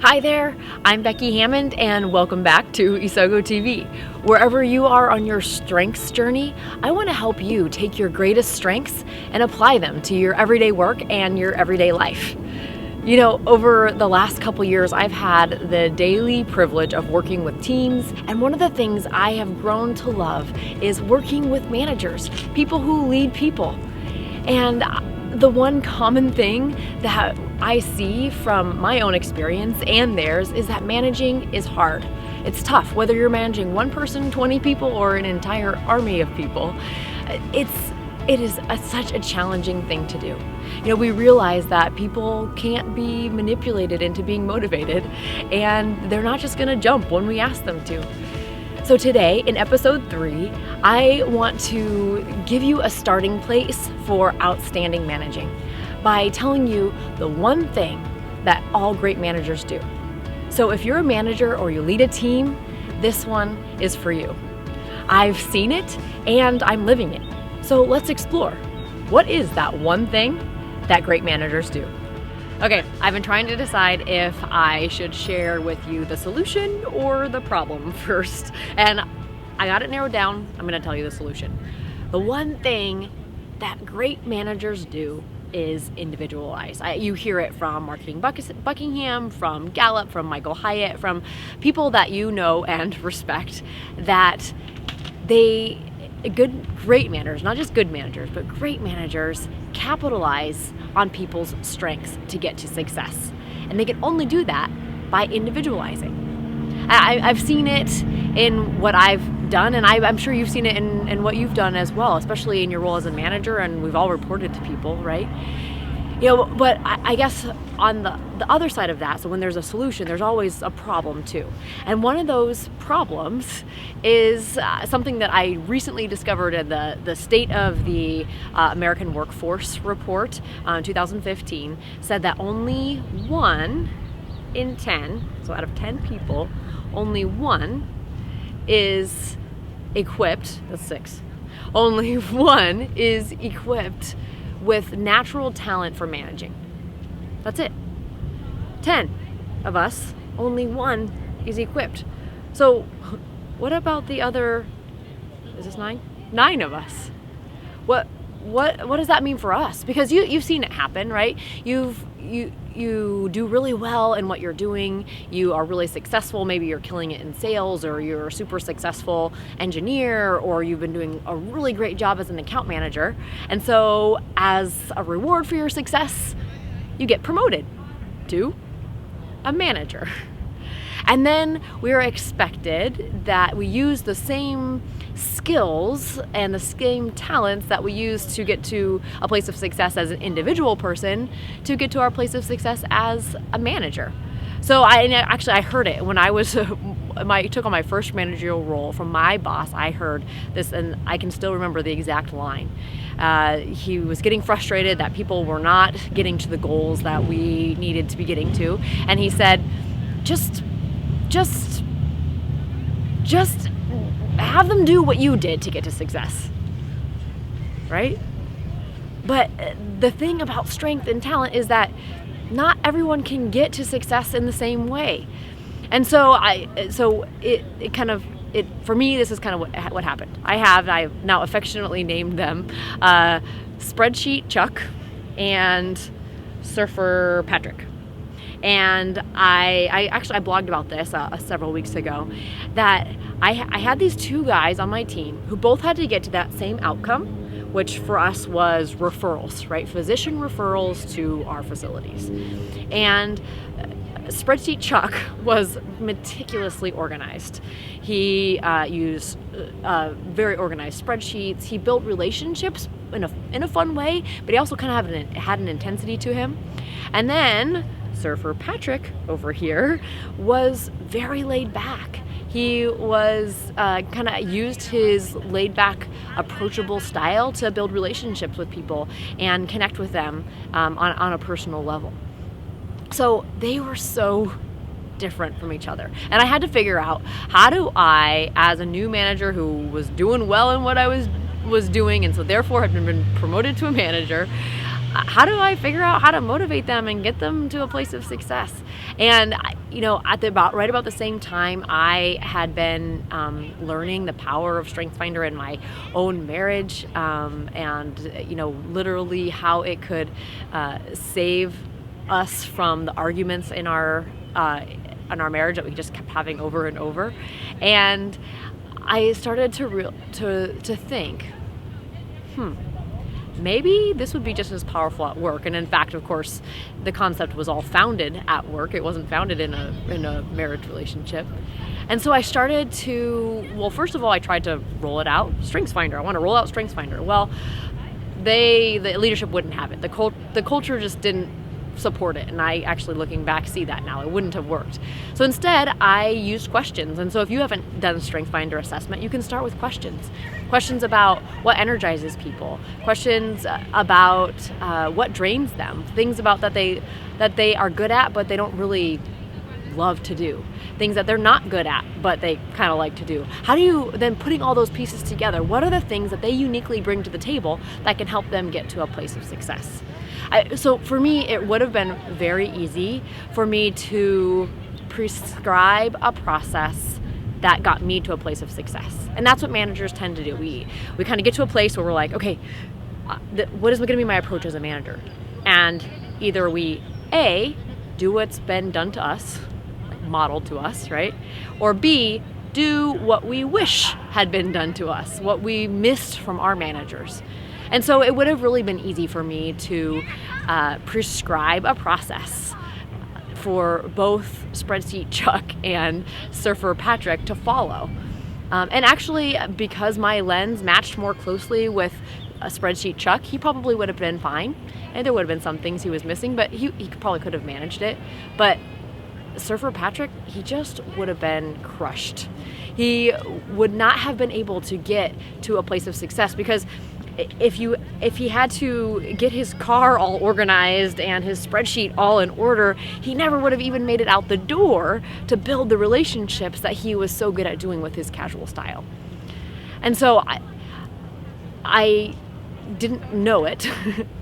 Hi there, I'm Becky Hammond and welcome back to Isogo TV. Wherever you are on your strengths journey, I want to help you take your greatest strengths and apply them to your everyday work and your everyday life. You know, over the last couple years, I've had the daily privilege of working with teams, and one of the things I have grown to love is working with managers, people who lead people. And the one common thing that I see from my own experience and theirs is that managing is hard. It's tough, whether you're managing one person, 20 people, or an entire army of people. It is such a challenging thing to do. You know, we realize that people can't be manipulated into being motivated, and they're not just gonna jump when we ask them to. So today, in episode 3, I want to give you a starting place for outstanding managing by telling you the one thing that all great managers do. So if you're a manager or you lead a team, this one is for you. I've seen it and I'm living it. So let's explore. What is that one thing that great managers do? Okay, I've been trying to decide if I should share with you the solution or the problem first, and I got it narrowed down. I'm gonna tell you the solution. The one thing that great managers do is individualize. You hear it from Marketing Buckingham, from Gallup, from Michael Hyatt, from people that you know and respect, that great managers, not just good managers, but great managers capitalize on people's strengths to get to success. And they can only do that by individualizing. I've seen it in what I've done, and I'm sure you've seen it in what you've done as well, especially in your role as a manager, and we've all reported to people, right? You know, but I guess on the other side of that, so when there's a solution, there's always a problem too. And one of those problems is something that I recently discovered in the State of the American Workforce report in 2015, said that only 1 in 10, so out of 10 people, only 1 is equipped, that's 6, only 1 is equipped with natural talent for managing. That's it. 10 of us, only 1 is equipped. So what about the other, is this 9? 9 of us. What does that mean for us? Because you've seen it happen, right? You do really well in what you're doing. You are really successful. Maybe you're killing it in sales, or you're a super successful engineer, or you've been doing a really great job as an account manager. And so as a reward for your success, you get promoted to a manager. And then we are expected that we use the same skills and the same talents that we use to get to a place of success as an individual person to get to our place of success as a manager. So I heard it when I took on my first managerial role from my boss. I heard this, and I can still remember the exact line. He was getting frustrated that people were not getting to the goals that we needed to be getting to, and he said, just have them do what you did to get to success, right? But the thing about strength and talent is that not everyone can get to success in the same way. And so for me, this is kind of what happened. I've now affectionately named them Spreadsheet Chuck and Surfer Patrick. And I blogged about this several weeks ago, that I had these 2 guys on my team who both had to get to that same outcome, which for us was referrals, right? Physician referrals to our facilities. And Spreadsheet Chuck was meticulously organized. He used very organized spreadsheets. He built relationships in a fun way, but he also kind of had an intensity to him. And then Surfer Patrick over here was very laid back. He was kind of used his laid back, approachable style to build relationships with people and connect with them on a personal level. So they were so different from each other. And I had to figure out, how do I, as a new manager who was doing well in what I was doing, and so therefore had been promoted to a manager, how do I figure out how to motivate them and get them to a place of success? And right about the same time, I had been learning the power of StrengthsFinder in my own marriage, and literally how it could save us from the arguments in our marriage that we just kept having over and over. And I started to think, maybe this would be just as powerful at work. And in fact, of course, the concept was all founded at work. It wasn't founded in a marriage relationship. And so I started to, first of all, I tried to roll it out. StrengthsFinder. I want to roll out StrengthsFinder. Well, the leadership wouldn't have it. The culture just didn't support it. And I actually, looking back, see that now. It wouldn't have worked. So instead, I used questions. And so if you haven't done a StrengthsFinder assessment, you can start with questions. Questions about what energizes people. Questions about what drains them. Things about that they are good at, but they don't really love to do. Things that they're not good at, but they kind of like to do. How do you then, putting all those pieces together, what are the things that they uniquely bring to the table that can help them get to a place of success? So for me, it would have been very easy for me to prescribe a process that got me to a place of success. And that's what managers tend to do. We kind of get to a place where we're like, okay, what is going to be my approach as a manager? And either we, A, do what's been done to us, like modeled to us, right? Or B, do what we wish had been done to us, what we missed from our managers. And so it would have really been easy for me to prescribe a process for both Spreadsheet Chuck and Surfer Patrick to follow. And actually, because my lens matched more closely with a Spreadsheet Chuck, he probably would have been fine. And there would have been some things he was missing, but he probably could have managed it. But Surfer Patrick, he just would have been crushed. He would not have been able to get to a place of success, because if he had to get his car all organized and his spreadsheet all in order, he never would have even made it out the door to build the relationships that he was so good at doing with his casual style. And so I didn't know it,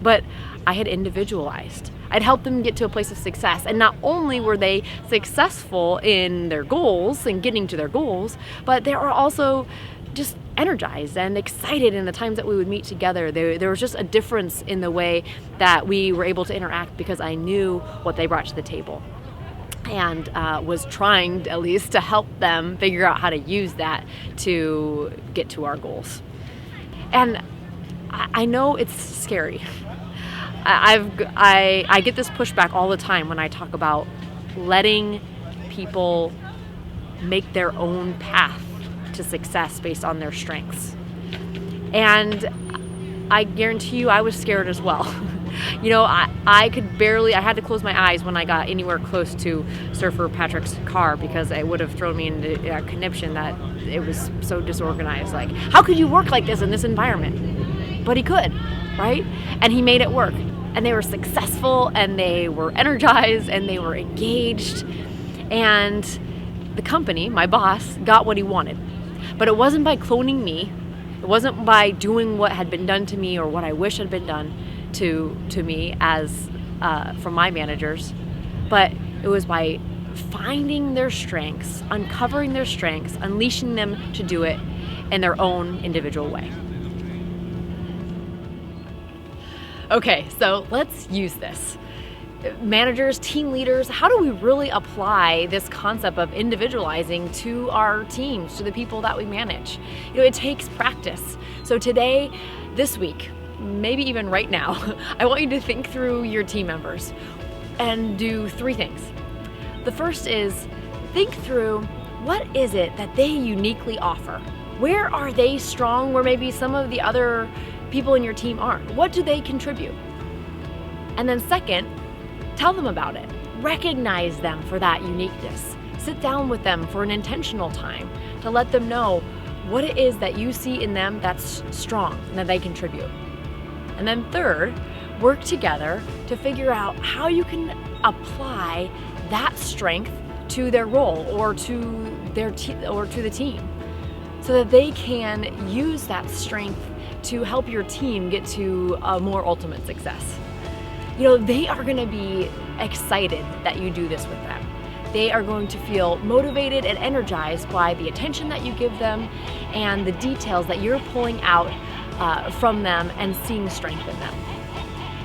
but I had individualized. I'd helped them get to a place of success. And not only were they successful in their goals and getting to their goals, but they were also just energized and excited in the times that we would meet together. There was just a difference in the way that we were able to interact, because I knew what they brought to the table, and was trying at least to help them figure out how to use that to get to our goals. And I know it's scary. I get this pushback all the time when I talk about letting people make their own path to success based on their strengths. And I guarantee you, I was scared as well. I had to close my eyes when I got anywhere close to Surfer Patrick's car, because it would have thrown me into a conniption that it was so disorganized. Like, how could you work like this in this environment? But he could, right? And he made it work. And they were successful, and they were energized, and they were engaged. And the company, my boss, got what he wanted. But it wasn't by cloning me. It wasn't by doing what had been done to me or what I wish had been done to me as from my managers. But it was by finding their strengths, uncovering their strengths, unleashing them to do it in their own individual way. Okay, so let's use this. Managers, team leaders, how do we really apply this concept of individualizing to our teams, to the people that we manage? It takes practice. So today, this week, maybe even right now, I want you to think through your team members and do 3 things. The first is, think through, what is it that they uniquely offer? Where are they strong where maybe some of the other people in your team aren't? What do they contribute? And then second, tell them about it. Recognize them for that uniqueness. Sit down with them for an intentional time to let them know what it is that you see in them that's strong and that they contribute. And then third, work together to figure out how you can apply that strength to their role or to their or to the team, so that they can use that strength to help your team get to a more ultimate success. they are going to be excited that you do this with them. They are going to feel motivated and energized by the attention that you give them and the details that you're pulling out from them and seeing strength in them.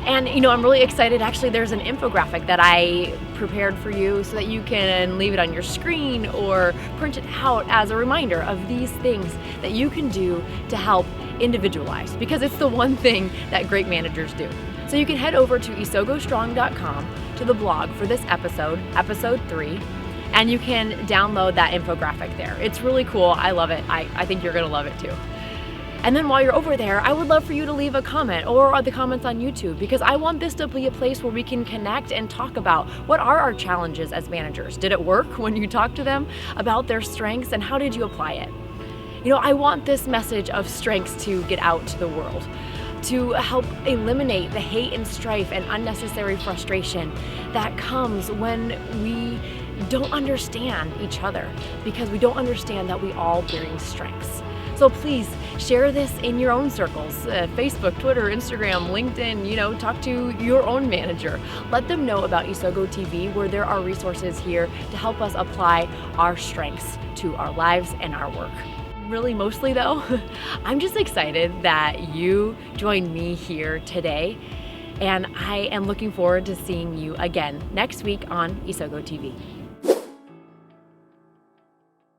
And I'm really excited. Actually, there's an infographic that I prepared for you so that you can leave it on your screen or print it out as a reminder of these things that you can do to help individualize, because it's the one thing that great managers do. So you can head over to isogostrong.com to the blog for this episode 3, and you can download that infographic there. It's really cool. I love it. I think you're gonna love it too. And then while you're over there, I would love for you to leave a comment or the comments on YouTube, because I want this to be a place where we can connect and talk about what are our challenges as managers. Did it work when you talked to them about their strengths, and how did you apply it? I want this message of strengths to get out to the world, to help eliminate the hate and strife and unnecessary frustration that comes when we don't understand each other, because we don't understand that we all bring strengths. So please share this in your own circles, Facebook, Twitter, Instagram, LinkedIn, talk to your own manager. Let them know about Isogo TV, where there are resources here to help us apply our strengths to our lives and our work. Really, mostly though, I'm just excited that you joined me here today, and I am looking forward to seeing you again next week on Isogo TV.